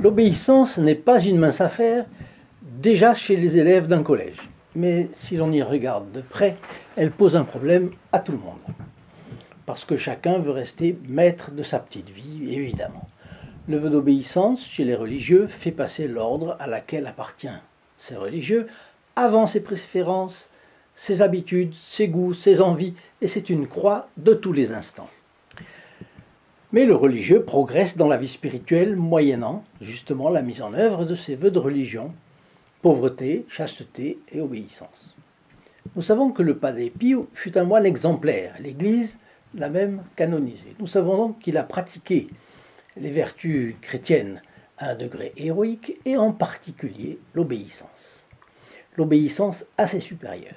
L'obéissance n'est pas une mince affaire, déjà chez les élèves d'un collège. Mais si l'on y regarde de près, elle pose un problème à tout le monde. Parce que chacun veut rester maître de sa petite vie, évidemment. Le vœu d'obéissance, chez les religieux, fait passer l'ordre à laquelle appartient ces religieux, avant ses préférences, ses habitudes, ses goûts, ses envies, et c'est une croix de tous les instants. Mais le religieux progresse dans la vie spirituelle moyennant justement la mise en œuvre de ses vœux de religion, pauvreté, chasteté et obéissance. Nous savons que le Padre Pio fut un moine exemplaire, l'Église l'a même canonisé. Nous savons donc qu'il a pratiqué les vertus chrétiennes à un degré héroïque et en particulier l'obéissance. L'obéissance à ses supérieurs.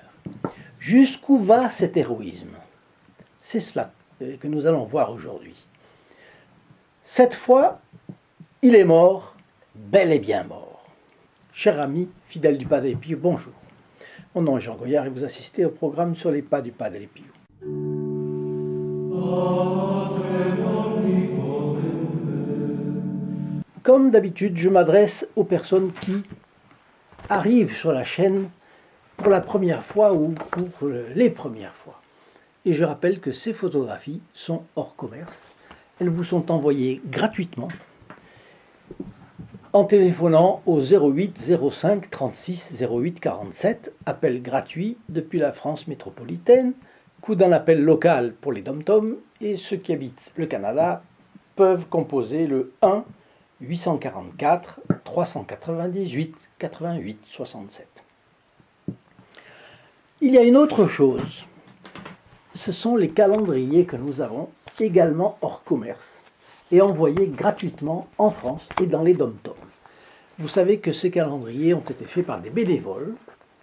Jusqu'où va cet héroïsme? C'est cela que nous allons voir aujourd'hui. Cette fois, il est mort, bel et bien mort. Cher ami, fidèle du Padre Pio, bonjour. Mon nom est Jean Goyard et vous assistez au programme sur les pas du Padre Pio. Comme d'habitude, je m'adresse aux personnes qui arrivent sur la chaîne pour la première fois ou pour les premières fois. Et je rappelle que ces photographies sont hors commerce. Elles vous sont envoyées gratuitement en téléphonant au 08 05 36 08 47, appel gratuit depuis la France métropolitaine, coût d'un appel local pour les dom-toms, et ceux qui habitent le Canada peuvent composer le 1 844 398 88 67. Il y a une autre chose, ce sont les calendriers que nous avons également hors commerce et envoyés gratuitement en France et dans les dom-toms. Vous savez que ces calendriers ont été faits par des bénévoles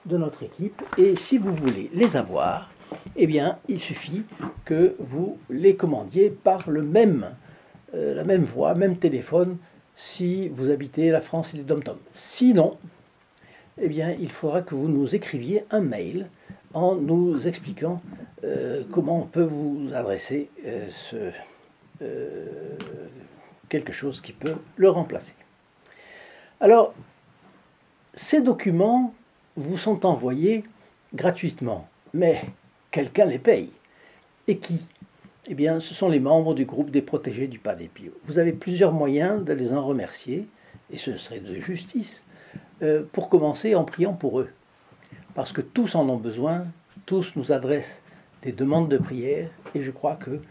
de notre équipe et si vous voulez les avoir, eh bien, il suffit que vous les commandiez par la même voie, même téléphone, si vous habitez la France et les dom-toms. Sinon, eh bien, il faudra que vous nous écriviez un mail en nous expliquant comment on peut vous adresser quelque chose qui peut le remplacer. Alors, ces documents vous sont envoyés gratuitement, mais quelqu'un les paye. Et qui? Eh bien, ce sont les membres du groupe des protégés du Padre Pio. Vous avez plusieurs moyens de les en remercier, et ce serait de justice, pour commencer en priant pour eux. Parce que tous en ont besoin, tous nous adressent des demandes de prière, et je crois que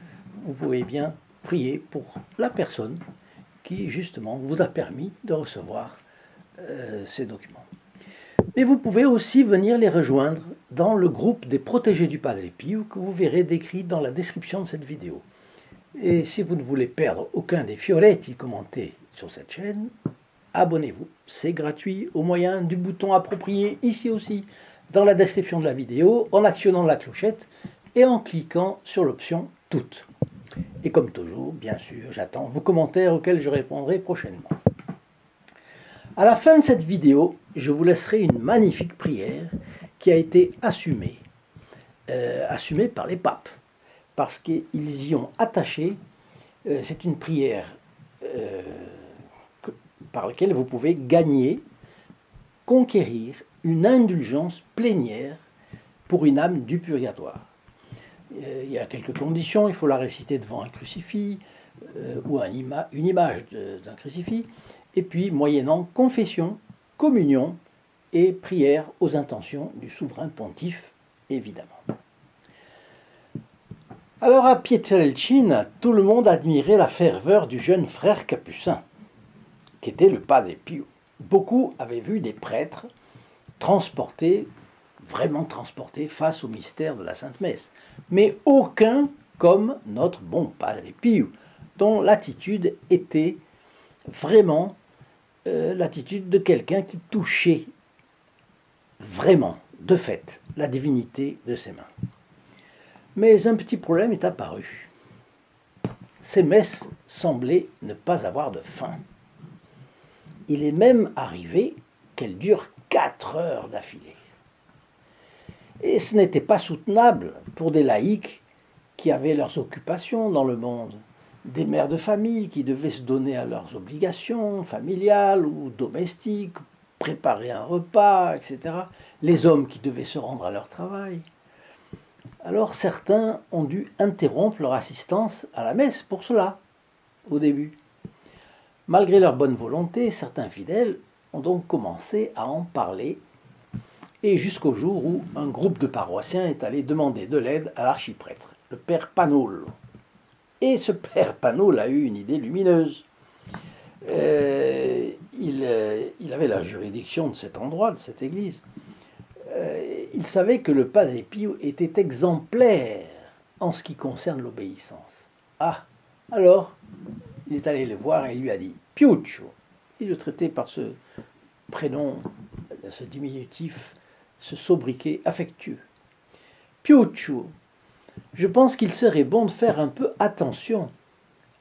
vous pouvez bien prier pour la personne qui, justement, vous a permis de recevoir ces documents. Mais vous pouvez aussi venir les rejoindre dans le groupe des protégés du Padre Pio que vous verrez décrit dans la description de cette vidéo. Et si vous ne voulez perdre aucun des fioretti commentés sur cette chaîne, abonnez-vous. C'est gratuit au moyen du bouton approprié ici aussi dans la description de la vidéo, en actionnant la clochette et en cliquant sur l'option « Toutes ». Et comme toujours, bien sûr, j'attends vos commentaires auxquels je répondrai prochainement. À la fin de cette vidéo, je vous laisserai une magnifique prière qui a été assumée par les papes, parce qu'ils y ont attaché, c'est une prière par laquelle vous pouvez gagner, conquérir une indulgence plénière pour une âme du purgatoire. Il y a quelques conditions, il faut la réciter devant un crucifix ou une image d'un crucifix, et puis moyennant confession, communion et prière aux intentions du souverain pontife, évidemment. Alors à Pietrelcina, tout le monde admirait la ferveur du jeune frère capucin, qui était le Padre Pio. Beaucoup avaient vu des prêtres vraiment transportés face au mystère de la Sainte Messe, mais aucun comme notre bon Padre Pio, dont l'attitude était vraiment l'attitude de quelqu'un qui touchait vraiment, de fait, la divinité de ses mains. Mais un petit problème est apparu. Ces messes semblaient ne pas avoir de fin. Il est même arrivé qu'elles durent 4 heures d'affilée. Et ce n'était pas soutenable pour des laïcs qui avaient leurs occupations dans le monde des mères de famille qui devaient se donner à leurs obligations familiales ou domestiques, préparer un repas, etc. Les hommes qui devaient se rendre à leur travail. Alors certains ont dû interrompre leur assistance à la messe pour cela, au début. Malgré leur bonne volonté, certains fidèles ont donc commencé à en parler, et jusqu'au jour où un groupe de paroissiens est allé demander de l'aide à l'archiprêtre, le père Panoul. Et ce père Panoul a eu une idée lumineuse. Il avait la juridiction de cet endroit, de cette église. Il savait que le Padre Pio était exemplaire en ce qui concerne l'obéissance. Ah, alors, il est allé le voir et il lui a dit « Piuccio ». Il le traitait par ce prénom, ce diminutif, ce sobriquet affectueux. « Piuccio, je pense qu'il serait bon de faire un peu attention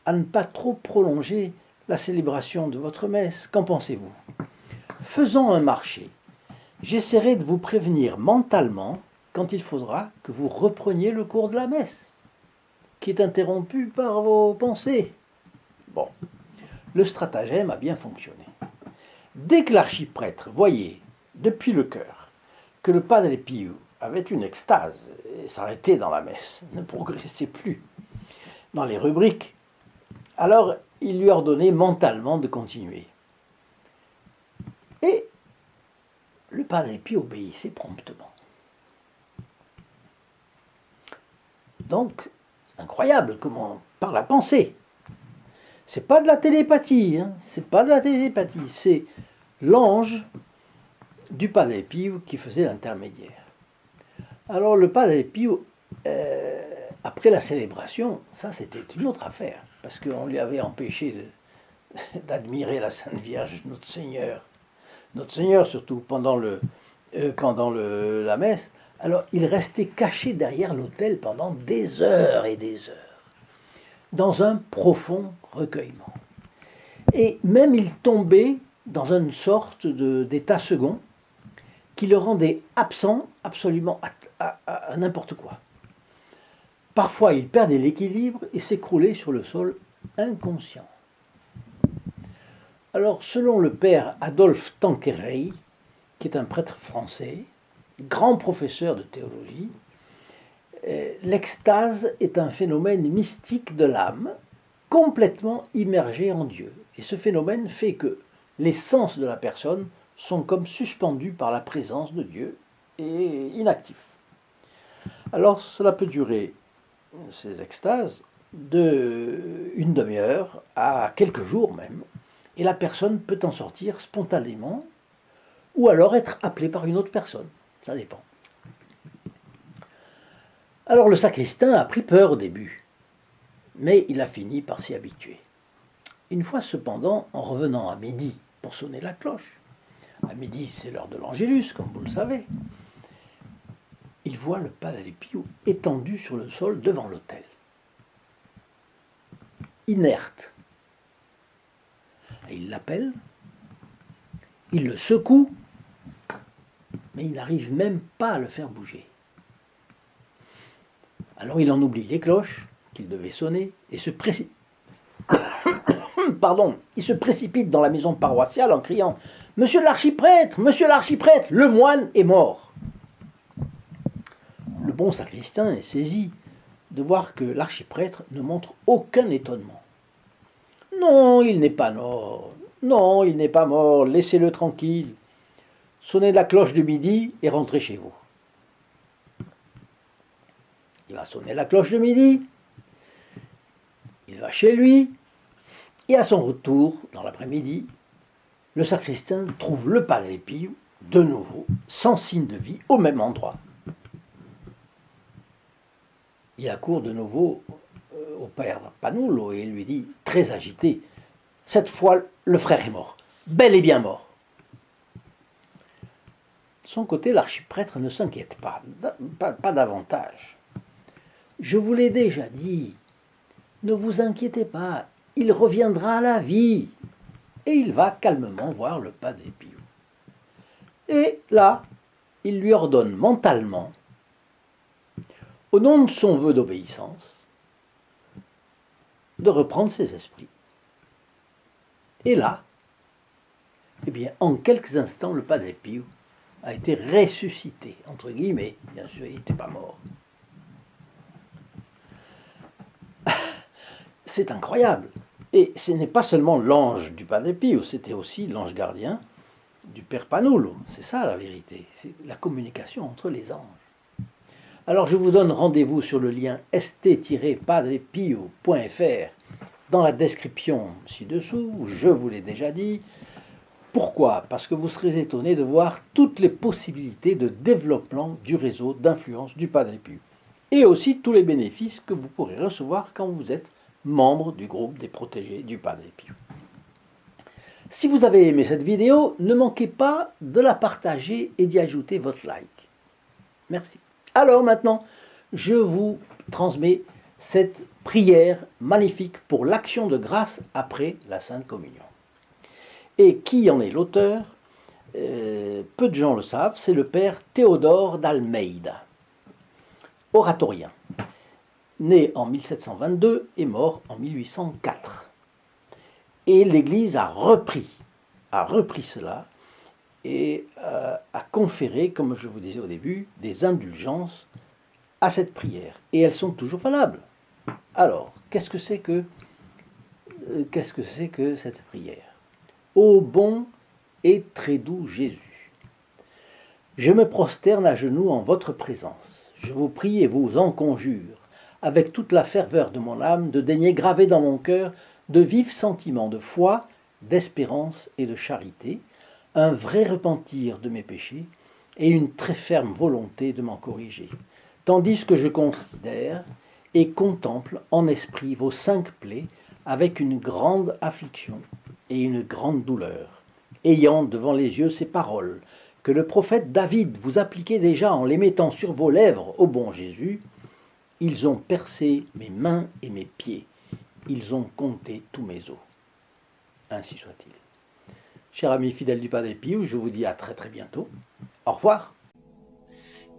à ne pas trop prolonger la célébration de votre messe. Qu'en pensez-vous? Faisons un marché. J'essaierai de vous prévenir mentalement quand il faudra que vous repreniez le cours de la messe, qui est interrompu par vos pensées. Bon, le stratagème a bien fonctionné. Dès que l'archiprêtre voyait, depuis le cœur, que le Padre Pio avait une extase et s'arrêtait dans la messe, ne progressait plus dans les rubriques, alors il lui ordonnait mentalement de continuer. Et le Padre Pio obéissait promptement. Donc, c'est incroyable comment, par la pensée, c'est pas de la télépathie, c'est pas de la télépathie, c'est l'ange du Padre Pio qui faisait l'intermédiaire. Alors le Padre Pio, après la célébration, ça c'était une autre affaire, parce qu'on lui avait empêché d'admirer la Sainte Vierge, notre Seigneur surtout pendant la messe. Alors il restait caché derrière l'autel pendant des heures et des heures, dans un profond recueillement. Et même il tombait dans une sorte d'état second qui le rendait absent absolument à n'importe quoi. Parfois il perdait l'équilibre et s'écroulait sur le sol inconscient. Alors selon le père Adolphe Tanqueray, qui est un prêtre français, grand professeur de théologie, l'extase est un phénomène mystique de l'âme, complètement immergée en Dieu. Et ce phénomène fait que les sens de la personne sont comme suspendus par la présence de Dieu et inactifs. Alors cela peut durer, ces extases, d'une demi-heure à quelques jours même, et la personne peut en sortir spontanément, ou alors être appelée par une autre personne, ça dépend. Alors le sacristain a pris peur au début, mais il a fini par s'y habituer. Une fois cependant, en revenant à midi pour sonner la cloche, à midi c'est l'heure de l'Angélus, comme vous le savez, il voit le Padre Pio étendu sur le sol devant l'autel, inerte. Et il l'appelle, il le secoue, mais il n'arrive même pas à le faire bouger. Alors il en oublie les cloches qu'il devait sonner et se précipite dans la maison paroissiale en criant « Monsieur l'archiprêtre, le moine est mort !» Le bon sacristain est saisi de voir que l'archiprêtre ne montre aucun étonnement. « Non, il n'est pas mort, non, il n'est pas mort, laissez-le tranquille. Sonnez la cloche de midi et rentrez chez vous. » Il va sonner la cloche de midi, il va chez lui, et à son retour, dans l'après-midi, le sacristain trouve le Padre Pio, de nouveau, sans signe de vie, au même endroit. Il accourt de nouveau au père Panulo et il lui dit, très agité, « Cette fois, le frère est mort, bel et bien mort. » De son côté, l'archiprêtre ne s'inquiète pas davantage. « Je vous l'ai déjà dit, ne vous inquiétez pas, il reviendra à la vie. » Et il va calmement voir le Padre Pio. Et là, il lui ordonne mentalement, au nom de son vœu d'obéissance, de reprendre ses esprits. Et là, eh bien, en quelques instants, le Padre Pio a été ressuscité, entre guillemets. Bien sûr, il n'était pas mort. C'est incroyable. Et ce n'est pas seulement l'ange du Padre Pio, c'était aussi l'ange gardien du Père Panulo. C'est ça la vérité, c'est la communication entre les anges. Alors je vous donne rendez-vous sur le lien st-padrepio.fr dans la description ci-dessous, où je vous l'ai déjà dit. Pourquoi? Parce que vous serez étonné de voir toutes les possibilités de développement du réseau d'influence du Padre Pio. Et aussi tous les bénéfices que vous pourrez recevoir quand vous êtes membre du groupe des protégés du Padre Pio. Si vous avez aimé cette vidéo, ne manquez pas de la partager et d'y ajouter votre like. Merci. Alors maintenant, je vous transmets cette prière magnifique pour l'action de grâce après la Sainte Communion. Et qui en est l'auteur? Peu de gens le savent, c'est le père Théodore d'Almeida, oratorien, né en 1722 et mort en 1804. Et l'Église a repris cela et a conféré, comme je vous disais au début, des indulgences à cette prière. Et elles sont toujours valables. Alors, qu'est-ce que c'est que cette prière? Ô bon et très doux Jésus, je me prosterne à genoux en votre présence. Je vous prie et vous en conjure, avec toute la ferveur de mon âme, de daigner graver dans mon cœur de vifs sentiments de foi, d'espérance et de charité, un vrai repentir de mes péchés et une très ferme volonté de m'en corriger, tandis que je considère et contemple en esprit vos 5 plaies avec une grande affliction et une grande douleur, ayant devant les yeux ces paroles que le prophète David vous appliquait déjà en les mettant sur vos lèvres, ô bon Jésus. Ils ont percé mes mains et mes pieds, ils ont compté tous mes os. Ainsi soit-il. Chers amis fidèles du Padre Pio, je vous dis à très très bientôt. Au revoir.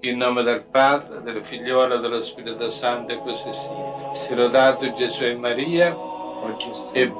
In nome del Padre, del Figliolo e dello Spirito Santo, e così sia. Sia lodato Gesù e Maria, e